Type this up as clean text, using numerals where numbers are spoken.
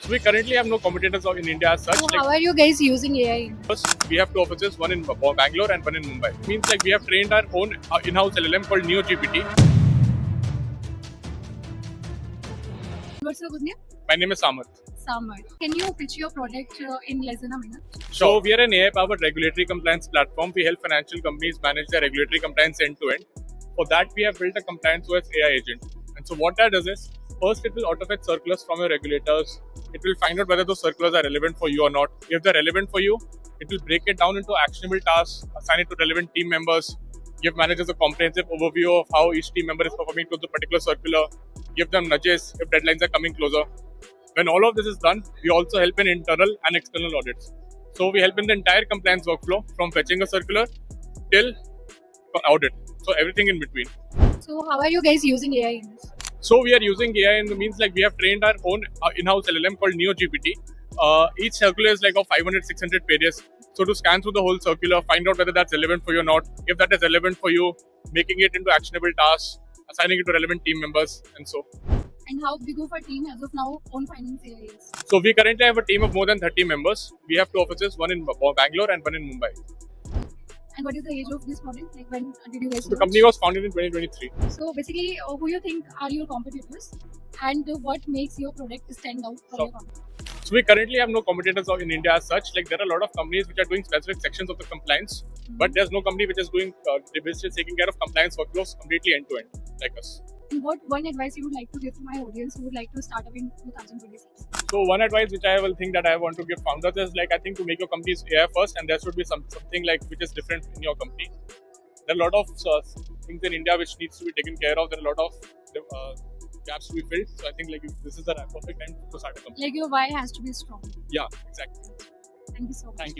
So we currently have no competitors in India as such. So how are you guys using AI? First, we have two offices, one in Bangalore and one in Mumbai. It means like we have trained our own in-house LLM called NeoGPT. What's your good name? My name is Samarth. Samarth. Can you pitch your product in less than a minute? So we are an AI-powered regulatory compliance platform. We help financial companies manage their regulatory compliance end-to-end. For that, we have built a compliance OS AI agent. And so what that does is, first it will auto-fetch circulars from your regulators. It will find out whether those circulars are relevant for you or not. If they're relevant for you, it will break it down into actionable tasks, assign it to relevant team members, give managers a comprehensive overview of how each team member is performing to the particular circular, give them nudges if deadlines are coming closer. When all of this is done, we also help in internal and external audits. So we help in the entire compliance workflow from fetching a circular till audit. So everything in between. So how are you guys using AI in this? So we are using AI in the means like we have trained our own in-house LLM called NeoGPT. Each circular is like of 500, 600 pages. So to scan through the whole circular, find out whether that's relevant for you or not. If that is relevant for you, making it into actionable tasks, assigning it to relevant team members, and so. And how big of a team as of now on Finance AI is? So we currently have a team of more than 30 members. We have two offices, one in Bangalore and one in Mumbai. And what is the age of this product? Like when did you guys The launch? company was founded in 2023. So basically, who you think are your competitors, and what makes your product stand out from your company? So we currently have no competitors in India as such. Like there are a lot of companies which are doing specific sections of the compliance, but there's no company which is doing which is taking care of compliance workflows completely end to end like us. And what one advice you would like to give to my audience who would like to start up in 2026? So one advice which I will think that I want to give founders is like I think to make your companies AI first, and there should be something like which is different in your company. There are a lot of things in India which needs to be taken care of. There are a lot of gaps to be filled. So I think like this is the perfect time to start a company. Like your why has to be strong. Yeah, exactly. Thank you so much. Thank you.